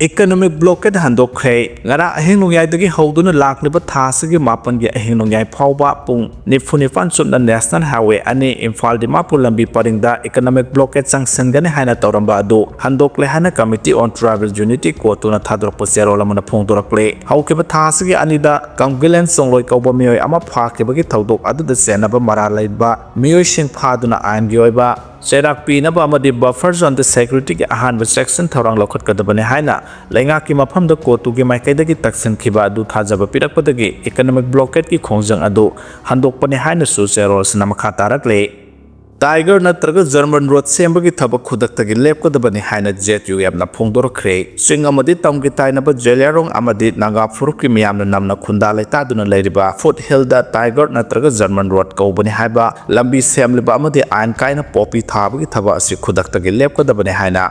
economic blockade handokre ngara ahing nongyai dagi hoduna lakliba thasigi mapan gi ahing nongyai phawba pung nifan sumna national highway ani Imphal Dimapur lambi paringda economic blockade sanction gani haina tawramba adu handokle hana committee on tribal unity kotuna thadrokpa zero lamana phongdorakle haukiba thasigi anida kamgilen songloi kawba miyoi ama phakibagi thodok aduda senaba mara laiba miyoi sing phaduna ain gi oiba Serak pinaba amadi buffer zone the security ki ahanba section thorang lokhat kadabane haina lainga ki mafam da kotu gi maikaida ki taksin khiba adu thajaba pirakpadagi economic blockade ki khongjang adu handokpane haina su zero sinama tarakle Tiger natraga German road sembagi thabak khudaktagi lepkadabani haina ZU yamna phongdorakre swing amadi tamgi tainaba jelarong amadi Naga furuk ki miyamna namna khunda laitaduna leiriba foothill da Tiger natraga German road kaubani haiba lambi semliba amadi ain kaina popi thabagi thaba asi khudaktagi lepkadabani haina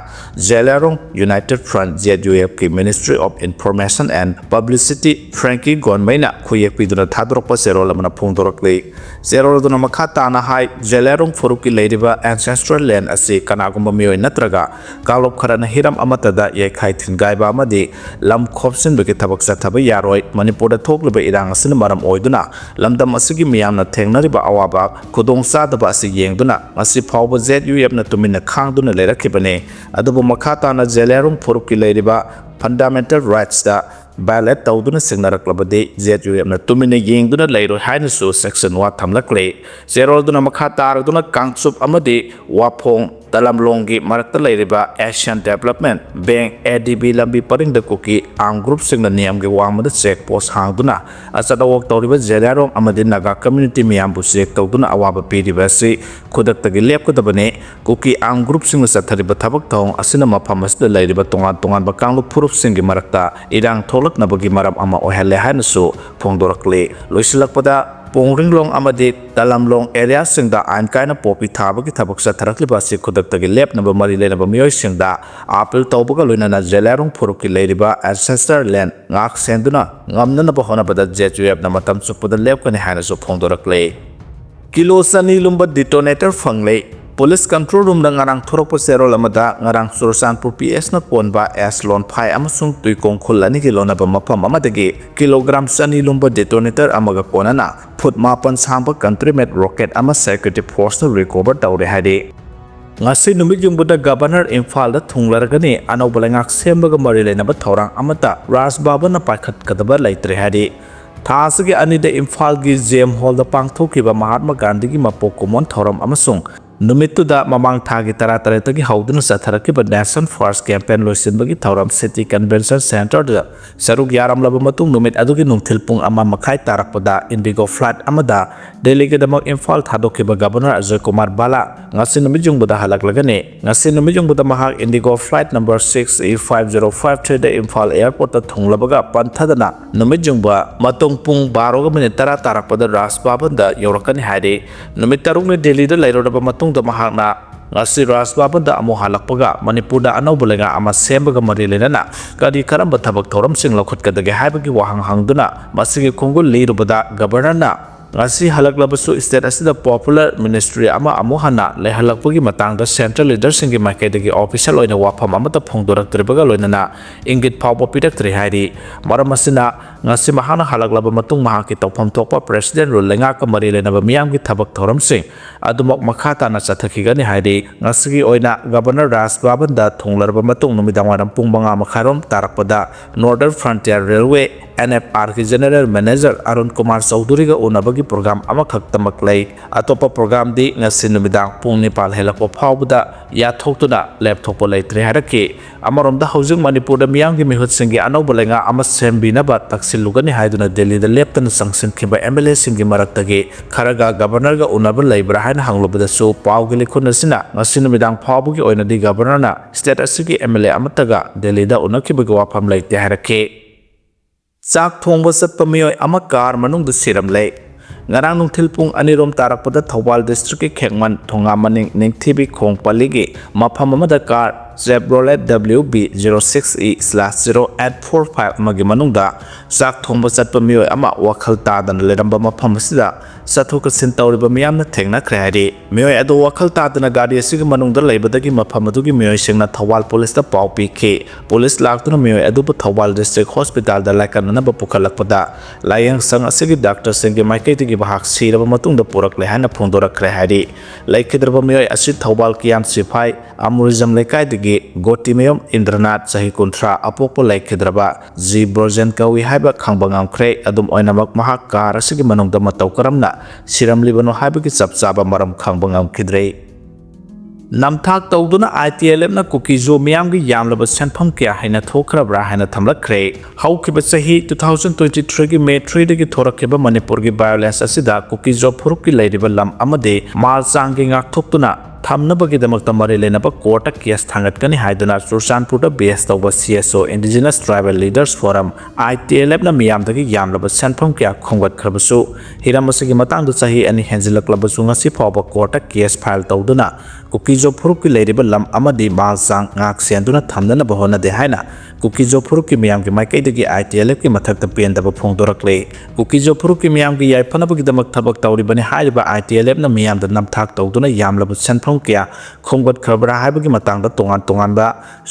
jelarong United Front ZUF ki Ministry of Information and Publicity Frankie Gonmaina khuyekpiduna thadrokpa zero lamana phongdorakle zero duna makhata na hai jelarong furuk ki leiriba ancestral land asi kanagumba miyoi natraga kalop kharana hiram amatada yekhai thingaiba amadi lam khopsin beki thabak sathaba yaroi Manipur da thokliba irang asina maram oiduna lamdam asigi miyamna thengnariba awaba khudong sadaba asi yengduna asi phawba ZUF na tumina khangduna leirakibane adubu makhata na jelarung phuruk ki leiriba fundamental rights da violate tawduna signaraklabadi ZUF na tumina yengduna leiro hainasu section 1 thamlakle zero duna makha taraduna kangsup amadi waphong talamlonggi marakta leiriba Asian Development Bank ADB lambi paringda Kuki group singna niyamgi wangmada check post hangduna asada wok tawriba jelarong amadi Naga community miyambu check tawduna awaba piriba si khudaktagi lepkadabane Kuki group singna sathariba thabak thong asina mafam asda leiriba tongan ba kanglu phurup singi marakta irang tholaknabagi maram ama ohalle hainasu phongdorakle loisilakpada Pongringlong amadi talamlong area singda ain kaina popi thabagi thabak satharakliba si khudaktagi lepnaba mari lenaba miyoi singda appeal tawbaga loinana jelarong phurukki leiriba ancestor land ngak senduna ngamnanaba honabada ZUF na matam chuppada lepkani hainasu phongdorakle kilo sani lumba detonator fangle Police control room na ngarang thorok zero lamada ngarang Sursanpur PS na ponba lon phai amasung tuikong khulani ki lona ba mapam amadagi kilogram sani lumba detonator amaga konana foot mapan samba country made rocket ama security force na recover tawre hadi ngasi numit jungbuda governor Imphal da thunglaragani anobala ngak sembaga mari leinaba thorang amata Ras Baba na pakhat kadaba laitre hadi thasagi anida Imphal gi Gem Hall da pangthokiba Mahatma Gandhi gi mapokomon thoram amasung Numituda mamang thagi tarataragi hauduna satharakiba Nation First campaign loisinbagi thauram City Convention Center da saruk yaram laba matung numit adugi nungthilpung ama makhai tarakpada Indigo flight amada Delhi damak Imphal thadokiba Governor Ajay Kumar Bala ngasi numijung buda halaklagani ngasi numijung buda mahak Indigo flight number 6E5053 da Imphal airport ta thunglabaga panthadana numijung ba matung pung 12 minute tarakpada Ras Baba da yorakani hadi numit tarungni Delhi da lairodaba matung da mahakna ngasi Ras Baba da amu halakpaga Manipur da anawbulenga ama sembaga mari lenana kadi karamba thabak thoram sing lokhutkadagi haibagi wahang hangduna masigi khongul leirubada governor na ngasi halaklabasu state asida popular ministry ama amuhana lehalakpagi matangda central leader singi makaidagi official oina wafam amata phongdoraktribaga loinana ingit phawba pidaktri hairi maramasina ngasi mahana halaklaba matung mahaki tawpham thokpa president rule lenga ka mari lenaba miyamgi thabak thoram sing adumok makhata na chathakigani hairi ngasi oina governor Ras Baba da thunglarba matung numidangwaram pung 5 makharom tarakpada Northern Frontier Railway NFR ki General Manager Arun Kumar Chaudhary ga unabagi program ama khaktamak lei atopa program di ngasi numidang pung Nepal helakpa phawbuda yathokuna laptop leitre haraki amarom da housing Manipur da miyamgi mihut singi anawbalenga ama sembinaba taksilugani haiduna Delhi da leptana sanction khiba MLA singi maraktagi kharaga governor ga unaba leibra haina hanglobada so pawgili khunasina ngasi numidang phawbugi oina di governor na state asigi MLA amataga Delhi da unakibaga wafam leite haraki Chak thongba satpa miyoi ama kar manungda siramle ngarang nungthilpung anirom tarakpada Thawbal district ki khengman thonga maning ningthibi khongpaligi mafam amada kar Chevrolet WB06E/0845 magi manungda chak thongba satpa miyoi ama wakhal tadan leramba mafam asida ꯆꯠꯊꯣꯛ-ꯆꯠꯁꯤꯟ ꯇꯧꯔꯤꯕ ꯃꯤꯌꯥꯝꯅ ꯊꯦꯡꯅꯈ꯭ꯔꯦ ꯍꯥꯏꯔꯤ ꯃꯤꯑꯣꯏ ꯑꯗꯨ ꯋꯥꯈꯜ ꯇꯥꯗꯅ ꯒꯥꯔꯤ ꯑꯁꯤꯒꯤ ꯃꯅꯨꯡꯗ ꯂꯩꯕꯗꯒꯤ ꯃꯐꯝ ꯑꯗꯨꯒꯤ ꯃꯤꯑꯣꯏꯁꯤꯡꯅ ꯊꯧꯕꯥꯜ ꯄꯨꯂꯤꯁꯇ ꯄꯥꯎ ꯄꯤꯈꯤ ꯄꯨꯂꯤꯁ ꯂꯥꯛꯇꯨꯅ ꯃꯤꯑꯣꯏ ꯑꯗꯨꯕꯨ ꯊꯧꯕꯥꯜ ꯗꯤꯁꯇ꯭ꯔꯤꯛ ꯍꯣꯁꯄꯤꯇꯥꯜꯗ ꯂꯥꯏꯀꯠꯅꯅꯕ ꯄꯨꯈꯠꯂꯛꯄꯗ ꯂꯥꯌꯦꯡꯁꯪ ꯑꯁꯤꯒꯤ ꯗꯥꯛꯇꯔꯁꯤꯡꯒꯤ ꯃꯥꯏꯀꯩꯗꯒꯤ ꯃꯍꯥꯛ ꯁꯤꯔꯕ ꯃꯇꯨꯡꯗ ꯄꯨꯔꯛꯂꯦ ꯍꯥꯏꯅ ꯐꯣꯡꯗꯣꯔꯛꯈ꯭ꯔꯦ ꯍꯥꯏꯔꯤ ꯂꯩꯈꯤꯗ꯭ꯔꯕ ꯃꯤꯑꯣꯏ ꯑꯁꯤ ꯊꯧꯕꯥꯜ ꯀꯤꯌꯥꯝ ꯁꯤꯐꯥꯏ ꯑꯃꯨꯔꯤꯖꯝ ꯂꯩꯀꯥꯏꯗꯒꯤ ꯒꯣꯇꯤꯃꯌꯨꯝ ꯏꯟꯗ꯭ꯔꯅꯥꯊ ꯆꯍꯤ 30 ꯑꯄꯣꯛꯄ ꯂꯩꯈꯤꯗ꯭ꯔꯕ ꯖꯤ ꯕ꯭ꯔꯣꯖꯦꯟ ꯀꯧꯏ ꯍꯥꯏꯕ ꯈꯪꯕ ꯉꯝꯈ꯭ꯔꯦ ꯑꯗꯨꯝ ꯑꯣꯏꯅꯃꯛ ꯃꯍꯥꯛ ꯀꯥꯔ ꯑꯁꯤꯒꯤ ꯃꯅꯨꯡꯗ ꯃꯇꯧ ꯀꯔꯝꯅ ꯁꯤꯔꯝꯂꯤꯕꯅꯣ ꯍꯥꯏꯕꯒꯤ ꯆꯞ ꯆꯥꯕ ꯃꯔꯝ ꯈꯪꯕ ꯉꯝꯈꯤꯗ꯭ꯔꯦ ꯅꯝꯊꯥꯛ ꯇꯧꯗꯨꯅ ITLFꯅ ꯀꯨꯀꯤꯖꯣ ꯃꯤꯌꯥꯝꯒꯤ ꯌꯥꯝꯂꯕ ꯁꯦꯟꯐꯝ ꯀꯌꯥ ꯍꯩꯅ ꯊꯣꯛꯈ꯭ꯔꯕ꯭ꯔꯥ ꯍꯥꯏꯅ ꯊꯝꯂꯛꯈ꯭ꯔꯦ ꯍꯧꯈꯤꯕ ꯆꯍꯤ 2023ꯒꯤ ꯃꯦ 3ꯗꯒꯤ ꯊꯣꯔꯛꯈꯤꯕ ꯃꯅꯤꯄꯨꯔꯒꯤ ꯚꯥꯏꯑꯣꯂꯦꯟꯁ ꯑꯁꯤꯗ ꯀꯨꯀꯤꯖꯣ ꯐꯨꯔꯨꯞꯀꯤ ꯂꯩꯔꯤꯕ ꯂꯝ ꯑꯃꯗꯤ ꯃꯥꯜ ꯆꯥꯡꯒꯤ ꯉꯥꯛꯊꯣꯛꯇꯨꯅ ꯊꯝꯅꯕꯒꯤꯗꯃꯛꯇ ꯃꯔꯤ ꯂꯩꯅꯕ ꯀꯣꯔꯠꯇ ꯀꯦꯁ ꯊꯥꯡꯒꯠꯀꯅꯤ ꯍꯥꯏꯗꯨꯅ ꯆꯨꯔꯆꯥꯟꯄꯨꯔꯗ ꯕꯦꯁ ꯇꯧꯕ CSO indigenous TRIBAL leaders forum ITLFꯅ ꯃꯤꯌꯥꯝꯗꯒꯤ ꯌꯥꯝꯂꯕ ꯁꯦꯟꯐꯝ ꯀꯌꯥ ꯈꯣꯝꯒꯠꯈ꯭ꯔꯕꯁꯨ ꯍꯤꯔꯝ ꯑꯁꯤꯒꯤ ꯃꯇꯥꯡꯗ ꯆꯍꯤ 2 ꯍꯦꯟꯖꯤꯜꯂꯛꯂꯕꯁꯨ ꯉꯁꯤ ꯐꯥꯎꯕ ꯀꯣꯔꯠꯇ ꯀꯦꯁ ꯐꯥꯏꯜ ꯇꯧꯗꯨꯅ ꯀꯨꯀꯤꯖꯣ ꯐꯨꯔꯨꯞꯀꯤ ꯂꯩꯔꯤꯕ ꯂꯝ ꯑꯃꯗꯤ ꯃꯥꯜ ꯆꯥꯡ ꯉꯥꯛ ꯁꯦꯟꯗꯨꯅ ꯊꯝꯅꯅꯕ ꯍꯣꯠꯅꯗꯦ ꯍꯥꯏꯅ ꯀꯨꯀꯤꯖꯣ ꯐꯨꯔꯨꯞꯀꯤ ꯃꯤꯌꯥꯝꯒꯤ ꯃꯥꯏꯀꯩꯗꯒꯤ ITLFꯀꯤ ꯃꯊꯛꯇ ꯄꯦꯟꯗꯕ ꯐꯣꯡꯗꯣꯔꯛꯂꯦ ꯀꯨꯀꯤꯖꯣ ꯐꯨꯔꯨꯞꯀꯤ ꯃꯤꯌꯥꯝꯒꯤ ꯌꯥꯏꯐꯅꯕꯒꯤꯗꯃꯛ ꯊꯕꯛ ꯇꯧꯔꯤꯕꯅꯤ ꯍꯥꯏꯔꯤꯕ ITLFꯅ ꯃꯤꯌꯥꯝꯗ ꯅꯝꯊꯥꯛ ꯇꯧꯗꯨꯅ ꯌꯥꯝꯂꯕ ꯁꯦꯟꯐꯝ kaya khomgatkharbra haibagi matangda tongan-tonganba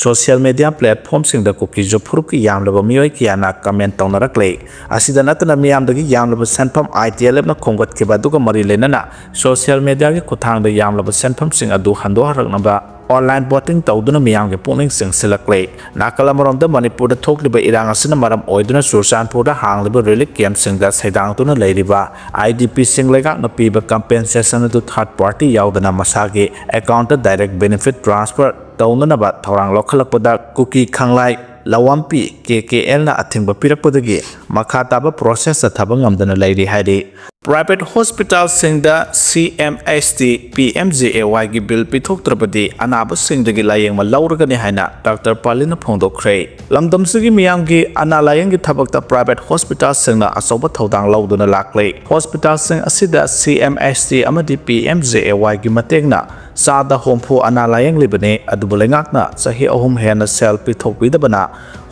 social media platformsingda Kukijo phurupki yamlaba miyoi kiyana comment tawnarakle asida natana miyamdagi yamlaba senpham ITLF na khomgatkhiba aduga mari lenana social media gi khuthangda yamlaba senphamsing adu handoharaknaba online voting tawduna miyamge pukning singsilakle nakalamaromda Manipur da thokliba irang asina maram oiduna Sursanpur da hangliba relief camp singda saidangtuna leiriba IDP singlega na piba compensation adu third party yaudana masage account direct benefit transfer tawnanaba thorang lokhalakpada Kuki Khanglai Lawampi KKL na athingba pirakpadagi makha taba process thabang amdana leiri haidi private hospital singda CMHT PMJAY gi bill pithoktrabadi anaba singdagi layengma lauragani haina Dr. Palina phongdokre lamdam sigi miyam gi analayeng gi thabakta private hospital singna asoba thodang lauduna lakle hospital sing asida CMHT amadi PMJAY gi matengna sada hompu analayeng libane adubulengakna sahi ahum hena sel pithokbidabana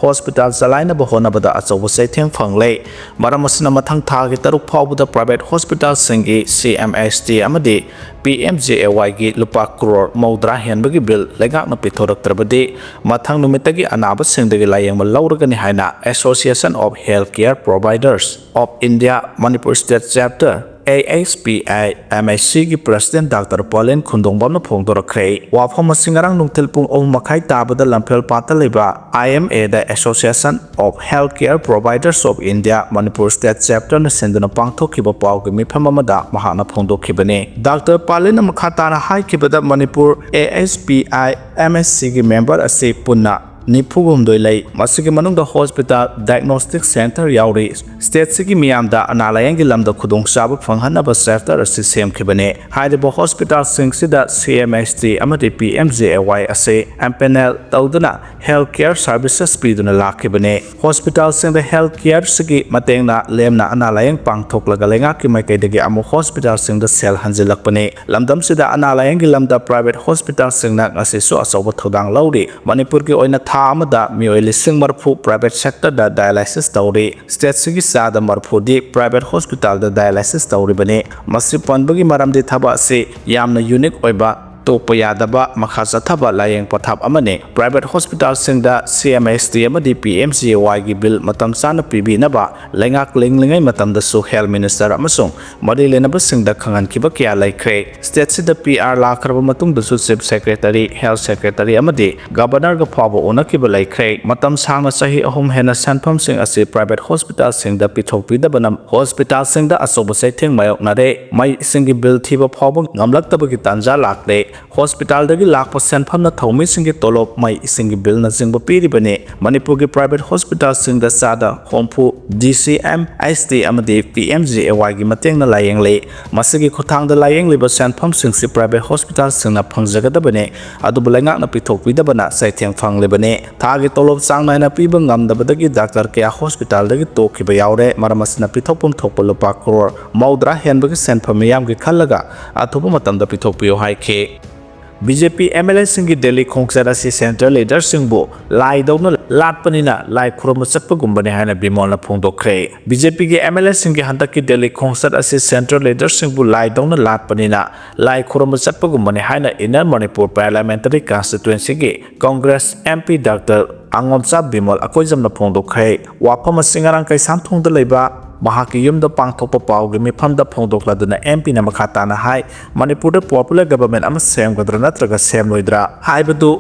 hospital salaina bahona bada asoba saitheng phangle maramasna mathang thagi taruk phawbuda private hospital singi CMHT amadi PMJAY gi lupa crore maudra henbagi bill legakna pithoraktrabadi mathang numitagi anaba singdagi layengma lauragani haina Association of Healthcare Providers of India Manipur State Chapter AHPI MSC gi President Dr. Pauline Khundongbamna phongdorakre wafam singarang nungtil pung makai tabada lamphel pata leba IMA the Association of Healthcare Providers of India Manipur State Chapter na senduna pangthokhiba pawgi mifam amada mahana phongdokhibane Dr. Pauline makhatana haikibada Manipur AHPI MSC gi member ase punna Nipugumdoi lay masigi manungda hospital diagnostic center yauri state sigi miyamda analayangi lamda khudong chaba phanghanaba sector asi semkhibane haidibo hospital singsida CMHT amadi PMJAY ase empanel tawduna healthcare services piduna lakhibane hospital singda healthcare sigi matengna lemna analayang pangthoklaga lenga ki maikaidagi amu hospital singda sel hanjilakpane lamdam sida analayangi lamda private hospital singna ase so asoba thodang lauri Manipur ki oina amada mioi lising marphu private sector da dialysis tawri state sigi sada marphu di private hospital da dialysis tawri bane masi panbagi maramdi thaba ase yamna unique oiba tokpa yadaba makha chathaba layeng pathap amane private hospital singda CMHT amadi PMJAY gi bill matam chana pibinaba lengak linglingai matamda su health minister amasung mari lenaba singda khangan kiba kya laikre state sida PR lakraba matungda su chief secretary health secretary amadi governor ga phaba onakiba laikre matam sangna sahi ahum hena sanpham sing ase private hospital singda pithokpida banam hospital singda asoba saitheng mayok nare mai singi bill thiba phaba ngamlakta gi tanja lakle hospital dagi lakpa senpham na thomi singi tolop mai singi bill na jingba piri bane Manipur gi private hospital singda sada hompu DCM ST amadi PMJAY gi mateng na layeng le masigi khuthang da layeng liba senpham singsi private hospital singna phangjagada bane adu bulangak na pithokpida bana saitheng phangle bane thagi tolop changna na piba ngamdabadagi doctor kya hospital dagi tokhiba yaure maramasna pithopum thokpolopa crore maudra henbagi senpham yam gi khallaga athuba matamda pithokpiyo haikhe BJP MLA singi Delhi Khongsa Central Leader Singbo Lai Dawna ꯂꯥꯠꯄꯅꯤꯅ ꯂꯥꯏ ꯈꯨꯔꯨꯝꯕ ꯆꯠꯄꯒꯨꯝꯕꯅꯤ ꯍꯥꯏꯅ ꯕꯤꯃꯣꯜꯅ ꯐꯣꯡꯗꯣꯛꯈ꯭ꯔꯦ ꯕꯤꯖꯦꯄꯤꯒꯤ MLAꯁꯤꯡꯒꯤ ꯍꯟꯗꯛꯀꯤ ꯗꯦꯜꯂꯤ ꯈꯣꯡꯆꯠ ꯑꯁꯤ central ꯂꯤꯗꯔꯁꯤꯡꯕꯨ ꯂꯥꯏꯗꯧꯅ ꯂꯥꯠꯄꯅꯤꯅ ꯂꯥꯏ ꯈꯨꯔꯨꯝꯕ ꯆꯠꯄꯒꯨꯝꯕꯅꯤ ꯍꯥꯏꯅ inner Manipur parliamentary ꯀꯟꯁꯇꯤꯇ꯭ꯌꯨꯑꯦꯟꯁꯤꯒꯤ Congress MP doctor Angomcha Bimol ꯑꯀꯣꯏꯖꯝꯅ ꯐꯣꯡꯗꯣꯛꯈ꯭ꯔꯦ ꯋꯥꯐꯝ ꯑꯁꯤ ꯉꯔꯥꯡ ꯀꯩꯁꯥꯝꯊꯣꯡꯗ ꯂꯩꯕ ꯃꯍꯥꯛꯀꯤ ꯌꯨꯝꯗ ꯄꯥꯡꯊꯣꯛꯄ ꯄꯥꯎꯒꯤ ꯃꯤꯐꯝꯗ ꯐꯣꯡꯗꯣꯛꯂꯗꯨꯅ MPꯅ ꯃꯈꯥ ꯇꯥꯅ ꯍꯥꯏ ꯃꯅꯤꯄꯨꯔꯗ ꯄꯣꯄꯨꯂꯔ ꯒꯚꯔꯟꯃꯦꯟꯠ ꯑꯃ ꯁꯦꯝꯒꯗ꯭ꯔꯥ ꯅꯠꯇ꯭ꯔꯒ ꯁꯦꯝꯂꯣꯏꯗ꯭ꯔꯥ ꯍꯥꯏꯕꯗꯨ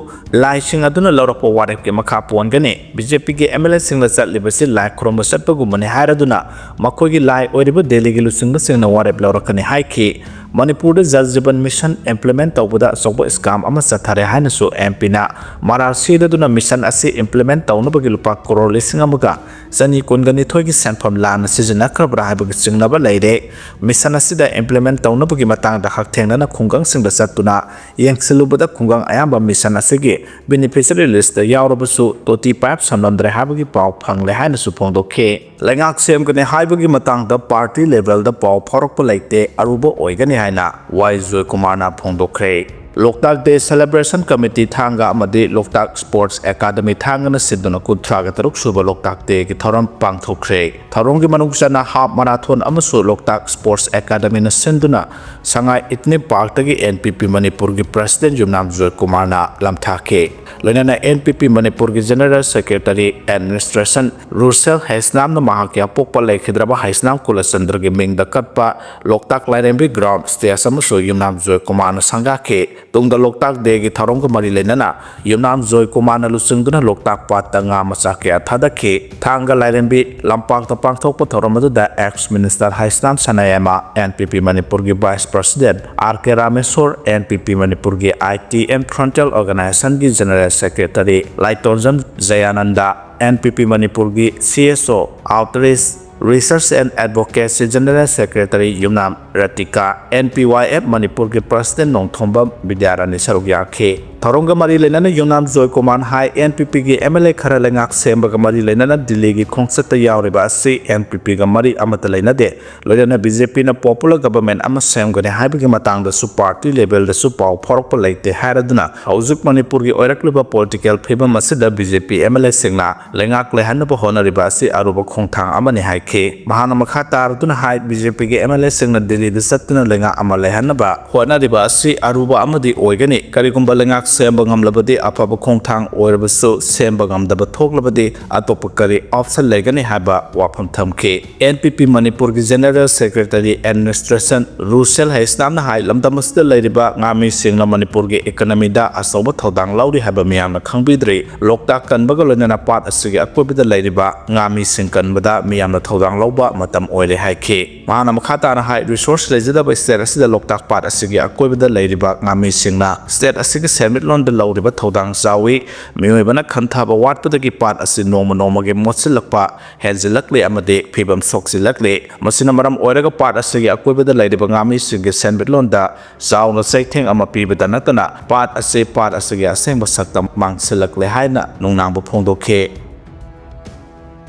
ꯂꯥꯏꯁꯤꯡ ꯑꯗꯨꯅ ꯂꯧꯔꯛꯄ ꯋꯥꯔꯦꯞꯀꯤ ꯃꯈꯥ ꯄꯣꯟꯒꯅꯤ ꯕꯤꯖꯦꯄꯤꯒꯤ MLAꯁꯤꯡꯅ ꯆꯠꯂꯤꯕꯁꯤ ꯂꯥꯏ ꯈꯨꯔꯨꯝꯕ ꯆꯠꯄꯒꯨꯝꯕꯅꯤ ꯍꯥꯏꯔꯗꯨꯅ ꯃꯈꯣꯏꯒꯤ ꯂꯥꯏ ꯑꯣꯏꯔꯤꯕ ꯗꯦꯜꯂꯤꯒꯤ ꯂꯨꯆꯤꯡꯕꯁꯤꯡꯅ ꯋꯥꯔꯦꯞ ꯂꯧꯔꯛꯀꯅꯤ ꯍꯥꯏꯈꯤ ꯃꯅꯤꯄꯨꯔꯗ ꯖꯜ ꯖꯤꯕꯟ ꯃꯤꯁꯟ ꯏꯝꯄ꯭ꯂꯤꯃꯦꯟꯠ ꯇꯧꯕꯗ ꯑꯆꯧꯕ ꯁ꯭ꯀꯥꯝ ꯑꯃ ꯆꯠꯊꯔꯦ ꯍꯥꯏꯅꯁꯨ MPꯅ ꯃꯔꯥꯜ ꯁꯤꯗꯗꯨꯅ ꯃꯤꯁꯟ ꯑꯁꯤ ꯏꯝꯄ꯭ꯂꯤꯃꯦꯟꯠ ꯇꯧꯅꯕꯒꯤ ꯂꯨꯄꯥ ꯀꯔꯣꯔ 1,112ꯒꯤ ꯁꯦꯟꯐꯝ ꯂꯥꯟꯅ ꯁꯤꯖꯤꯟꯅꯈ꯭ꯔꯕ꯭ꯔꯥ ꯍꯥꯏꯕꯒꯤ ꯆꯤꯡꯅꯕ ꯂꯩꯔꯦ ꯃꯤꯁꯟ ꯑꯁꯤꯗ ꯏꯝꯄ꯭ꯂꯤꯃꯦꯟꯠ ꯇꯧꯅꯕꯒꯤ ꯃꯇꯥꯡꯗ ꯍꯛꯊꯦꯡꯅꯅ ꯈꯨꯡꯒꯪꯁꯤꯡꯗ ꯆꯠꯇꯨꯅ ꯌꯦꯡꯁꯤꯜꯂꯨꯕꯗ ꯈꯨꯡꯒꯪ ꯑꯌꯥꯝꯕ ꯃꯤꯁꯟ ꯑꯁꯤꯒꯤ ꯕꯦꯅꯤꯐꯤꯁꯔꯤ ꯂꯤꯁꯇ ꯌꯥꯎꯔꯕꯁꯨ ꯇꯣꯇꯤ ꯄꯥꯏꯞ ꯁꯝꯂꯝꯗ꯭ꯔꯦ ꯍꯥꯏꯕꯒꯤ ꯄꯥꯎ ꯐꯪꯂꯦ ꯍꯥꯏꯅꯁꯨ ꯐꯣꯡꯗꯣꯛꯈꯤ ꯂꯩꯉꯥꯛ ꯁꯦꯝꯒꯅꯤ ꯍꯥꯏꯕꯒꯤ ꯃꯇꯥꯡꯗ ꯄꯥꯔꯇꯤ ꯂꯦꯚꯦꯜꯗ ꯄꯥꯎ ꯐꯥꯎꯔꯛꯄ ꯂꯩꯇꯦ ꯑꯔꯨꯕ ꯑꯣꯏꯒꯅꯤ ꯍꯥꯏꯅ Y ꯖꯣꯏꯀꯨꯃꯥꯔꯅ ꯐꯣꯡꯗꯣꯛꯈ꯭ꯔꯦ ꯂꯣꯛꯇꯥꯛ ꯗꯦ ꯁꯦꯂꯦꯕ꯭ꯔꯦꯁꯟ ꯀꯃꯤꯇꯤ ꯊꯥꯡꯒ ꯑꯃꯗꯤ ꯂꯣꯛꯇꯥꯛ ꯁ꯭ꯄꯣꯔꯠꯁ ꯑꯦꯀꯥꯗꯃꯤ ꯊꯥꯡꯒꯅ ꯁꯤꯟꯗꯨꯅ 33 ꯁꯨꯕ ꯂꯣꯛꯇꯥꯛ ꯗꯦꯒꯤ ꯊꯧꯔꯝ ꯄꯥꯡꯊꯣꯛꯈ꯭ꯔꯦ ꯊꯧꯔꯝꯒꯤ ꯃꯅꯨꯡ ꯆꯟꯅ ꯍꯥꯞ ꯃꯥꯔꯥꯊꯣꯟ ꯑꯃꯁꯨ ꯂꯣꯛꯇꯥꯛ ꯁ꯭ꯄꯣꯔꯠꯁ ꯑꯦꯀꯥꯗꯃꯤꯅ ꯁꯤꯟꯗꯨꯅ ꯁꯉꯥꯏ ꯏꯊꯅꯤꯛ ꯄꯥꯔꯛꯇꯒꯤ NPP ꯃꯅꯤꯄꯨꯔꯒꯤ ꯄ꯭ꯔꯁꯤꯗꯦꯟꯠ ꯌꯨꯝꯅꯥꯝ ꯖꯣꯏꯀꯨꯃꯥꯔꯅ ꯂꯝꯊꯥꯈꯤ ꯂꯣꯏꯅꯅ NPP ꯃꯅꯤꯄꯨꯔꯒꯤ ꯖꯦꯅꯔꯦꯜ ꯁꯦꯀ꯭ꯔꯦꯇꯔꯤ ꯑꯦꯗꯃꯤꯅꯤꯁꯇ꯭ꯔꯦꯁꯟ ꯔꯨꯁꯦꯜ ꯍꯩꯁꯅꯥꯝꯅ ꯃꯍꯥꯛꯀꯤ ꯑꯄꯣꯛꯄ ꯂꯩꯈꯤꯗ꯭ꯔꯕ ꯍꯩꯁꯅꯥꯝ ꯀꯨꯂꯆꯟꯗ꯭ꯔꯒꯤ ꯃꯤꯡꯗ ꯀꯠꯄ ꯂꯣꯛꯇꯥꯛ ꯂꯥꯏꯔꯦꯝꯕꯤ ꯒ꯭ꯔꯥꯎꯟ ꯁ꯭ꯇꯦꯖ ꯑꯃꯁꯨ ꯌꯨꯝꯅꯥꯝ ꯖꯣꯏꯀꯨꯃꯥꯔꯅ ꯁꯪꯒꯥꯈꯤ ꯇꯨꯡꯗ ꯂꯣꯛꯇꯥꯛ ꯗꯦꯒꯤ ꯊꯧꯔꯝꯒ ꯃꯔꯤ ꯂꯩꯅꯅ ꯌꯨꯝꯅꯥꯝ ꯖꯣꯏꯀꯨꯃꯥꯔꯅ ꯂꯨꯆꯤꯡꯗꯨꯅ ꯂꯣꯛꯇꯥꯛ ꯄꯥꯠꯇ ꯉꯥ ꯃꯆꯥ ꯀꯌꯥ ꯊꯥꯗꯈꯤ ꯊꯥꯡꯒ ꯂꯥꯏꯔꯦꯝꯕꯤ ꯂꯝꯄꯥꯛꯇ ꯄꯥꯡꯊꯣꯛꯄ ꯊꯧꯔꯝ ꯑꯗꯨꯗ ex minister Heisnam Sanayaima NPP ꯃꯅꯤꯄꯨꯔꯒꯤ vice president RK Rameshor NPP ꯃꯅꯤꯄꯨꯔꯒꯤ ITM ꯐ꯭ꯔꯟꯇꯦꯜ ꯑꯣꯔꯒꯅꯥꯏꯖꯦꯁꯟꯒꯤ general secretary Laitonjam Jayananda NPP ꯃꯅꯤꯄꯨꯔꯒꯤ CSO Outreach Research and Advocacy General Secretary Yumnam Ratika NPYF Manipurgi President Nongthomba Bidyarani Saruk Yakhi Tharonga Mari Lenana Yumnam Joykuman Hai NPP gi MLA khara lengak sembaga mari lenana Delhi gi khongsatta yauriba asi NPP ga mari amata leinade loyana BJP na popular government ama semgane haibagi matangda su party level da su paw phorokpa leite hairaduna haujuk Manipur gi oirakliba political phibam asida BJP MLA singna lengak lehanba honariba asi aruba khongthang amani hai ke mahana makha tar hai BJP gi MLA singna Delhi da satna lenga amale hanaba honariba asi aruba amadi oigani karigumba lengak semba ngamlabadi afaba khongthang oirabasu semba ngamdaba thoklabadi atopa kari option legani haba wafam thamke NPP Manipur gi General Secretary Administration Russell Haisnamna hai lamdamasda leiriba ngami singna Manipur gi economy da asoba thodang lauri haba miyamna khangbidri lokta kanbaga loinana pat asigi akobida leiriba ngami sing kanbada miyamna thodang lauba matam oire haike mahana makhata na hai resource lejida ba state asida lokta pat asigi akobida leiriba ngami singna state asigi lon de lauriba thodang zawi miyoibana khanthaba watpadagi pat asi noma ge motsilakpa henzilakle amade phibam soksilakle masina maram oiraga pat asigi akoibada leiriba ngami singe senmitlon da zauna saitheng ama pibada natana pat asigi asengba saktam mangsilakle haina nungnangbu phongdokhe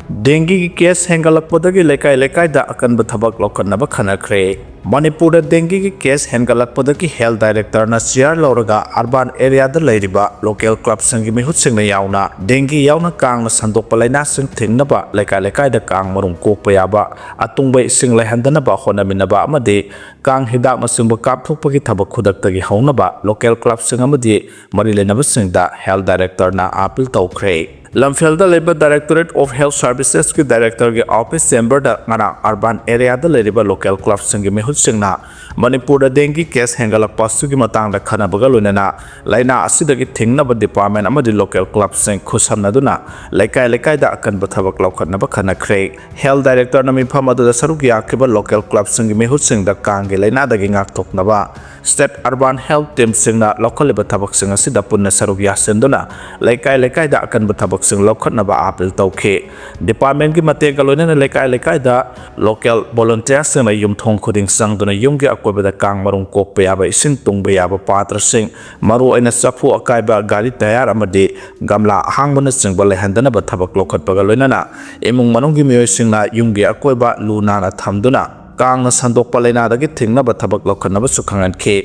Dengue ki case hengalakpadagi lekai da akanba thabak lokannaba khanakre Manipur da dengue ki case hengalakpadagi health director na share lauraga urban area da leiriba local club sangi mihut singna yauna dengue yauna kang na sandokpa laina sing thingnaba lekai da kang marung kokpa yaba atungbai sing lehandana ba honaminaba amade kang hidak masungba kapthokpagi thabak khudaktagi haunaba local club sing amadi mari lenaba singda health director na appeal tawkhre Lamfelda Labor Directorate of Health Services ki Director ki Office Chamber da ngana urban area da leriba local club singi mehut singna Manipur da dengue case hengalak pasu ki matang da khana baga loinana laina asidagi thingna ba department amadi local club sing khusamna duna lekai da akan bathabak lokhatna ba khana khre health director na mi phamadu da saruk yakhiba local club singi mehut sing da kangi laina da gi ngak thokna ba state urban health team singna local ba thabak sing asida punna saruk yasenduna lekai da akan bathabak sing lokhatna ba appeal tawkhe department ki mate galonena lekai da local volunteers sing yum thong khuding sangduna yum gi akoba da kang marung kokpa yaba ising tungba yaba patra sing maru aina safu akaiba gari tayar amade gamla hangbana singba lehandana ba thabak lokhatpa galonena emung manung gi miyoi singna yum gi akoba luna na thamduna kang na sandokpa leina da gi thingna ba thabak lokhatna ba sukhangan khe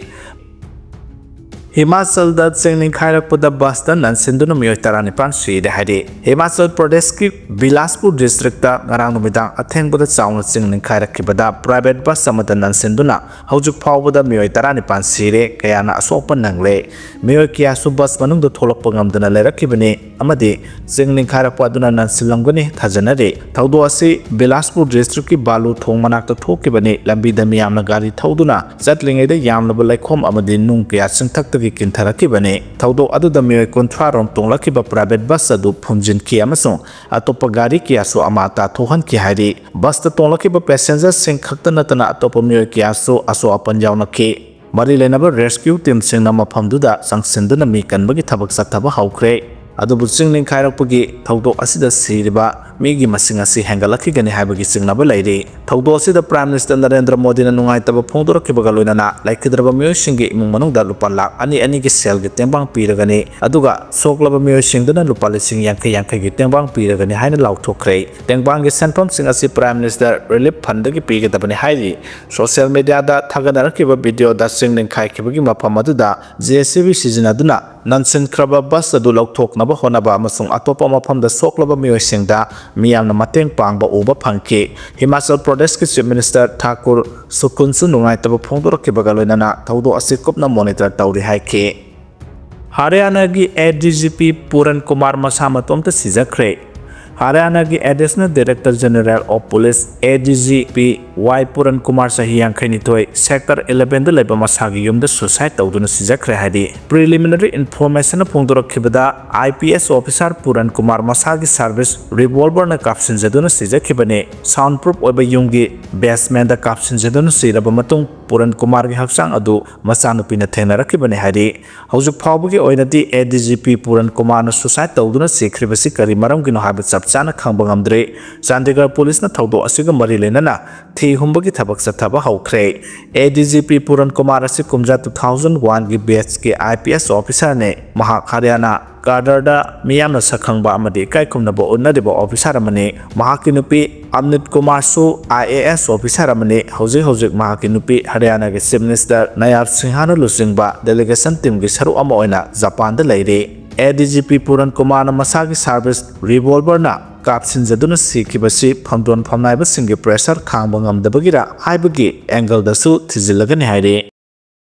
Himachalda chingning khairakpada basta nansinduna miyoi taranipan side haidi Himachal Pradesh ki Bilaspur district ta ngarang numidang athengbada chauna chingning khairakibada private bus amada nansinduna haujuk phawbada miyoi taranipan sire kayana asokpa nangle miyoi kya su bus manungda tholakpa ngamdana lerakibani amadi chingning khairakpa aduna nansilangani thajanari thaudo asi Bilaspur district ki Balu thong manakta thokibani lambi da miyamna gari thauduna chatlingeda yamnaba laikhom amadi nung kya singthakta kintarakibani thaudo aduda miyoi kontra rom tonglakiba private bus adu phumjin ki amasung atopa gari ki asu amata thohan ki hairi bus ta tonglakiba passengers sing khakta natana atopa miyoi ki asu apan jauna ki mari lenaba rescue team sing na maphamduda sangsinduna mi kanbagi thabak sathaba haukhre adubu chingning khairakpagi thaudo asida siriba migi masing asi hengalaki gani haibagi singnaba lairi thaudo asida Prime Minister Narendra Modi na nungaitaba phongdorakibaga loinana laikhidraba miyoshingi imung manungda lupa lakh ani gi sel gi tengbang piragani aduga soklaba miyoshingdana lupa lising yankai gi tengbang piragani haina lauthokre tengbang gi senfam sing asi Prime Minister Relief Fund gi pigadabani hairi social media da thaganarakiba video da chingning khaikibagi mafam aduda JCB sizinaduna nansin kraba bus adu lauthoknaba honaba amasung atopa mafamda soklaba miyosingda miyamna mateng pangba uba phangki Himachal Pradesh ki Chief Minister Thakur Sukunsu nungaitaba phongdorakibaga loinana thaudo asi kopna monitor tawri haiki Haryana gi ADGP Puran Kumar Masamatomta sijakre Haryana ki Additional Director General of Police ADGP Y Puran Kumar Sahi Yankainitoi Sector 11 da leba masagi yumda suicide tawduna sijakre hadi preliminary information phongdorakibada IPS officer Puran Kumar masagi service revolver na caption jaduna sijakibane soundproof oiba yumgi basement da caption jaduna siraba matung Puran Kumar gi haksang adu masanupi na thengnarakibane hadi haujuk phawbugi oinadi ADGP Puran Kumar na suicide tawduna sikribasi kari maram gino habat chana khangba ngamdre Chandigarh police na thaudo asiga mari lenana thi humbagi thabak sathaba haukhre ADGP Puran Kumar asi kumja 2001 gi batch ki IPS officer ne mahak Haryana Kadar da miyamna sakhangba amadi kaikumna bo unnadiba officer amane mahaki nupi Amnit Kumar su IAS officer amane hojik mahaki nupi Haryana gi Chief Minister Nayab Singhana lusingba delegation team gi saru ama oina Japan da leire ADGP Puran Kumar na masagi service revolver na kapsin jaduna sikibasi phamdon phamnaiba singi pressure khangba ngamdabagira haibagi angle da su thijilagani haire